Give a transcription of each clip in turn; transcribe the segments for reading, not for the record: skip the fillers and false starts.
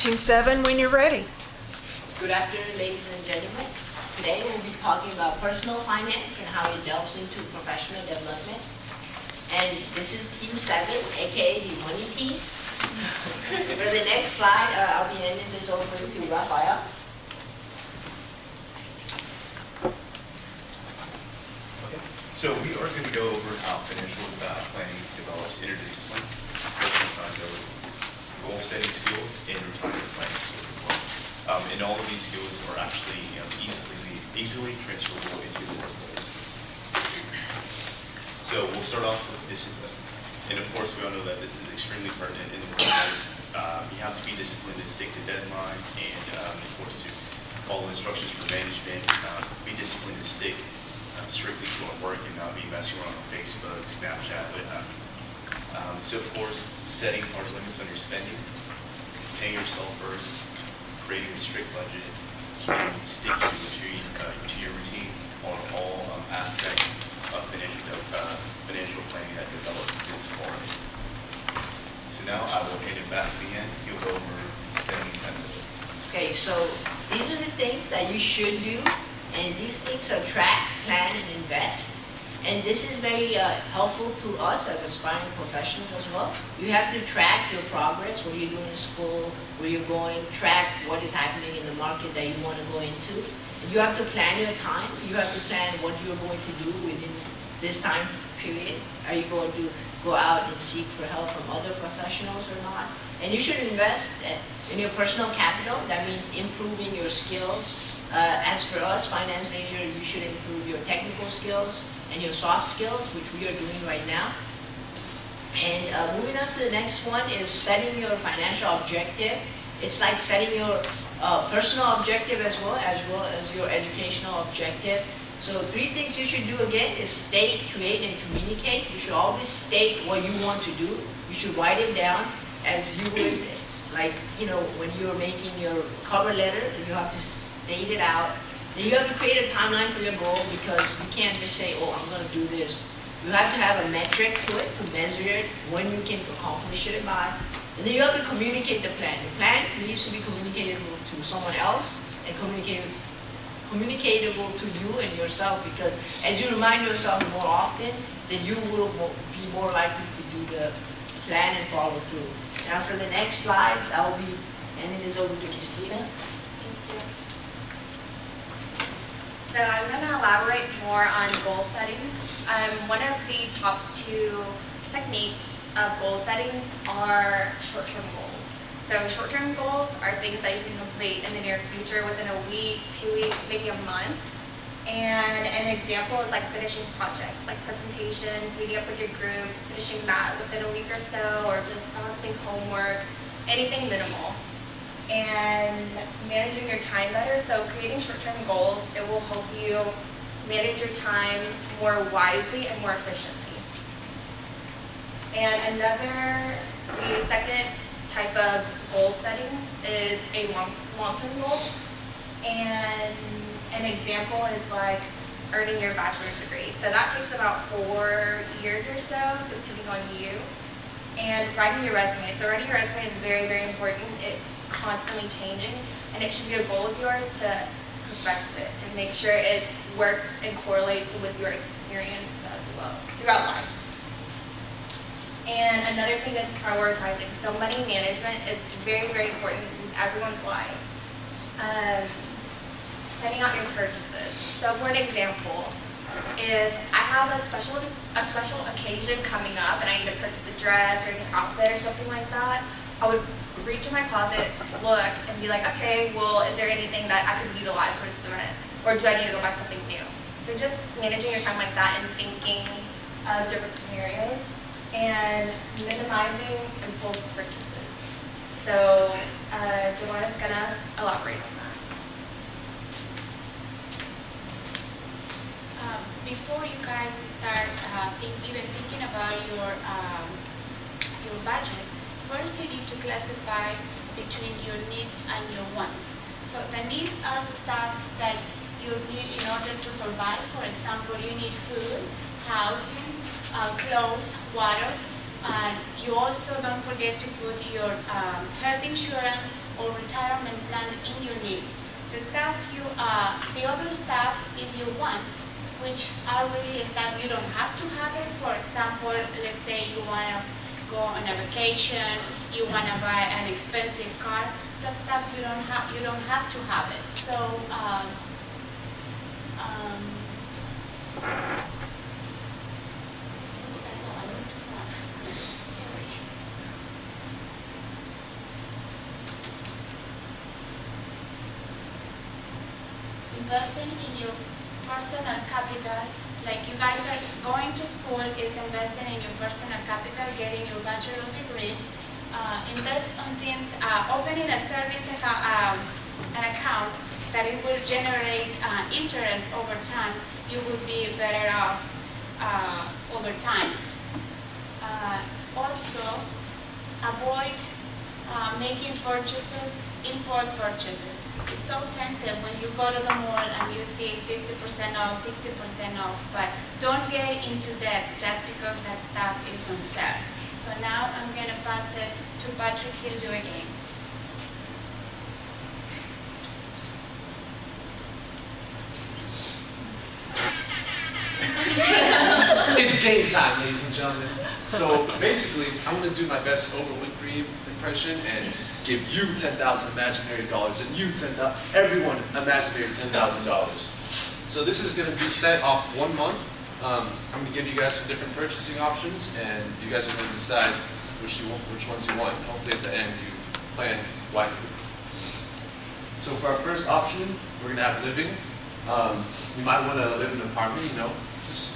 Team 7, when you're ready. Good afternoon, ladies and gentlemen. Today we'll be talking about personal finance and how it delves into professional development. And this is Team 7, aka the money team. For the next slide, I'll be handing this over to Rafael. Okay. So we are going to go over how financial planning develops interdiscipline, personal accountability, goal-setting skills, and retirement planning skills as well. And all of these skills are actually easily transferable into the workplace. So we'll start off with discipline. And of course, we all know that this is extremely pertinent in the workplace. You have to be disciplined to stick to deadlines and, of course, to follow instructions from management. Be disciplined to stick strictly to our work and not be messing around on Facebook, Snapchat, what have you. So, of course, setting hard limits on your spending, paying yourself first, creating a strict budget, and sticking to your routine are all aspects of financial planning that develop this quality. So now I will hand it back to Leanne. He'll go over spending time. Okay, so these are the things that you should do, and these things are track, plan, and invest. And this is very helpful to us as aspiring professionals as well. You have to track your progress, what you're doing in school, where you're going, track what is happening in the market that you want to go into. And you have to plan your time. You have to plan what you're going to do within this time period. Are you going to go out and seek for help from other professionals or not? And you should invest in your personal capital. That means improving your skills. As for us, finance major, you should improve your technical skills and your soft skills, which we are doing right now. And moving on to the next one is setting your financial objective. It's like setting your personal objective as well as your educational objective. So 3 things you should do again is state, create, and communicate. You should always state what you want to do. You should write it down as you would, like, when you're making your cover letter, you have to state it out. Then you have to create a timeline for your goal, because you can't just say, oh, I'm going to do this. You have to have a metric to it, to measure it, when you can accomplish it by. And then you have to communicate the plan. The plan needs to be communicatable to someone else and communicatable to you and yourself, because as you remind yourself more often, then you will be more likely to do the plan and follow through. Now for the next slides, I will be handing this over to Christina. So I'm going to elaborate more on goal setting. One of the top 2 techniques of goal setting are short-term goals. So short-term goals are things that you can complete in the near future within a week, 2 weeks, maybe a month. And an example is like finishing projects, like presentations, meeting up with your groups, finishing that within a week or so, or just balancing homework, anything minimal. And managing your time better. So creating short-term goals, it will help you manage your time more wisely and more efficiently. And the second type of goal setting is a long-term goal. And an example is like earning your bachelor's degree. So that takes about 4 years or so, depending on you. And writing your resume. So writing your resume is very, very important. It's constantly changing, and it should be a goal of yours to perfect it and make sure it works and correlates with your experience as well throughout life. And another thing is prioritizing. So money management is very, very important in everyone's life. Planning out your purchases. So for an example, if I have a special occasion coming up and I need to purchase a dress or an outfit or something like that, I would reach in my closet, look, and be like, okay, well, is there anything that I could utilize for this event? Or do I need to go buy something new? So just managing your time like that and thinking of different scenarios and minimizing impulse purchases. So Delana's going to elaborate on that. Before you guys start thinking about your budget, first you need to classify between your needs and your wants. So the needs are the stuff that you need in order to survive. For example, you need food, housing, clothes, water, And you also don't forget to put your health insurance or retirement plan in your needs. The stuff the other stuff is your wants, which are really stuff you don't have to have it. For example, let's say you want to go on a vacation, you want to buy an expensive car. That stuff you don't have to have it. So investing in your personal capital, like you guys are going to school, is investing in your personal capital, getting your bachelor's degree. Invest on things, opening a savings account, an account that it will generate interest over time. You will be better off over time. Also, avoid making purchases, import purchases. It's so tempting when you go to the mall and you see 50% off, 60% off, but don't get into debt just because that stuff is on sale. So now I'm going to pass it to Patrick. He'll do again. It's game time, ladies and gentlemen. So basically, I'm going to do my best Oprah Winfrey impression and give you $10,000 imaginary dollars and you everyone imaginary $10,000. So this is going to be set off 1 month. I'm going to give you guys some different purchasing options, and you guys are going to decide which ones you want. Hopefully at the end you plan wisely. So for our first option, we're going to have living. You might want to live in an apartment, just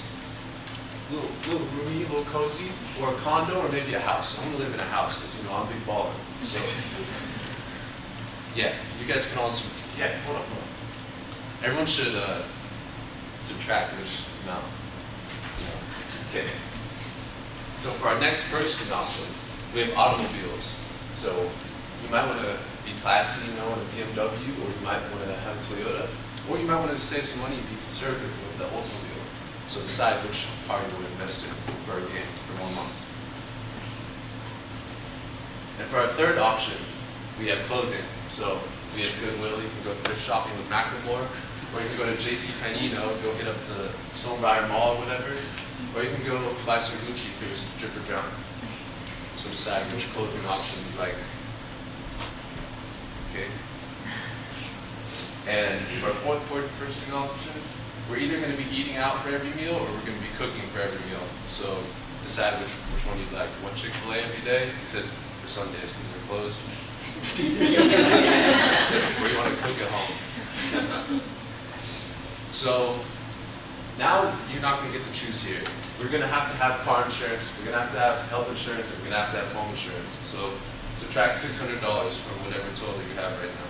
a little roomy, a little cozy, or a condo, or maybe a house. I want to live in a house because I'm a big baller. So yeah, you guys can also hold on. Everyone should subtract which amount. Okay. So for our next purchasing option, we have automobiles. So you might want to be classy, in a BMW, or you might want to have a Toyota, or you might want to save some money and be conservative with the Oldsmobile. So decide which part you want to invest in for a game for 1 month. And for our third option, we have clothing. So we have Goodwill. You can go thrift shopping with Macklemore, or you can go to JCPenney, go hit up the Stonebriar Mall or whatever, or you can go buy some Gucci for your dripper John. So decide which clothing option you like. Okay. And for our fourth purchasing option, we're either going to be eating out for every meal, or we're going to be cooking for every meal. So decide which one you'd like. One Chick-fil-A every day, except for Sundays because they're closed. Or you want to cook at home. So now you're not going to get to choose here. We're going to have car insurance, we're going to have health insurance, and we're going to have home insurance. So subtract $600 from whatever total you have right now.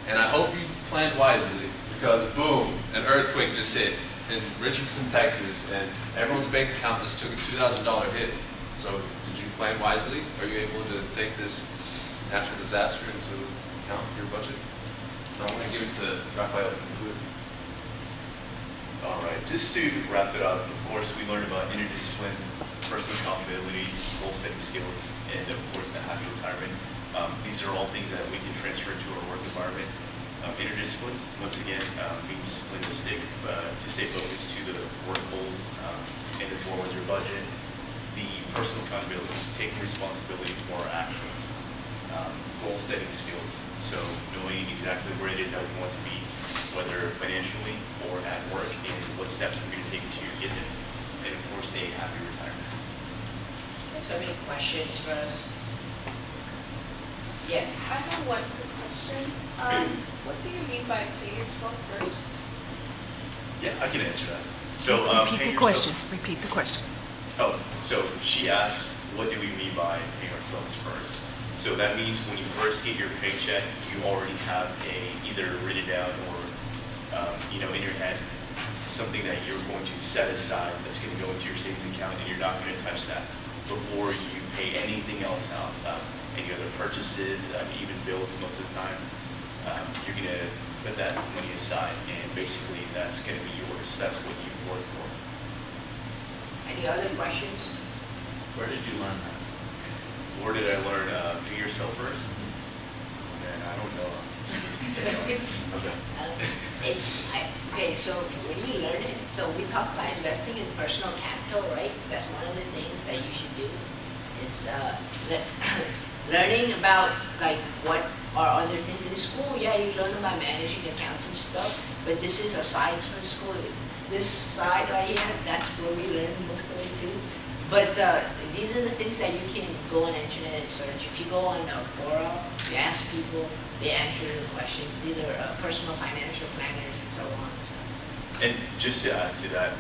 And I hope you planned wisely, because boom, an earthquake just hit in Richardson, Texas, and everyone's bank account just took a $2,000 hit. So did you plan wisely? Are you able to take this natural disaster into account for your budget? So I'm going to give it to Rafael to conclude. All right, just to wrap it up, of course, we learned about interdiscipline, personal accountability, goal-setting skills, and of course, the happy retirement. These are all things that we can transfer into our work environment. Interdiscipline, once again, being disciplined to stay focused to the work goals, and as well as your budget. The personal accountability, taking responsibility for our actions. Goal-setting skills, so knowing exactly where it is that we want to be, whether financially or at work, and what steps we're going to take to get there. And of course, a happy retirement. So many questions for us. Yeah. I have one quick question. What do you mean by pay yourself first? Yeah, I can answer that. So, Repeat the question. Repeat the question. Oh, so she asked, what do we mean by paying ourselves first? So that means when you first get your paycheck, you already have either written down or in your head something that you're going to set aside that's going to go into your savings account, and you're not going to touch that before you pay anything else out. Any other purchases, even bills most of the time, you're going to put that money aside, and basically that's going to be yours. That's what you work for. And Any other questions? Where did you learn that? Where did I learn be yourself first? Man, I don't know. To be honest. Okay. Okay, so when you learn it, so we talk about investing in personal capital, right? That's one of the things that you should do, is learning about like what are other things in school. Yeah, you learn about managing accounts and stuff, but this is aside from school. This side right here, that's where we learn most of it too. But these are the things that you can go on internet and search. If you go on Quora, you ask people, they answer your questions. These are personal financial planners and so on. So. And just to add to that,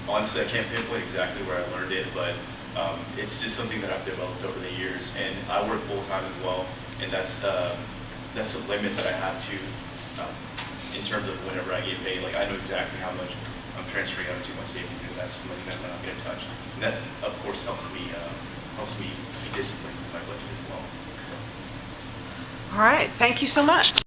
honestly, I can't pinpoint exactly where I learned it, but it's just something that I've developed over the years. And I work full time as well, and that's the limit that I have to, in terms of whenever I get paid. Like I know exactly how much I'm transferring out to my savings, and that's the money that I'm not going to touch. And that, of course, helps me be disciplined with my budget as well. So. All right, thank you so much.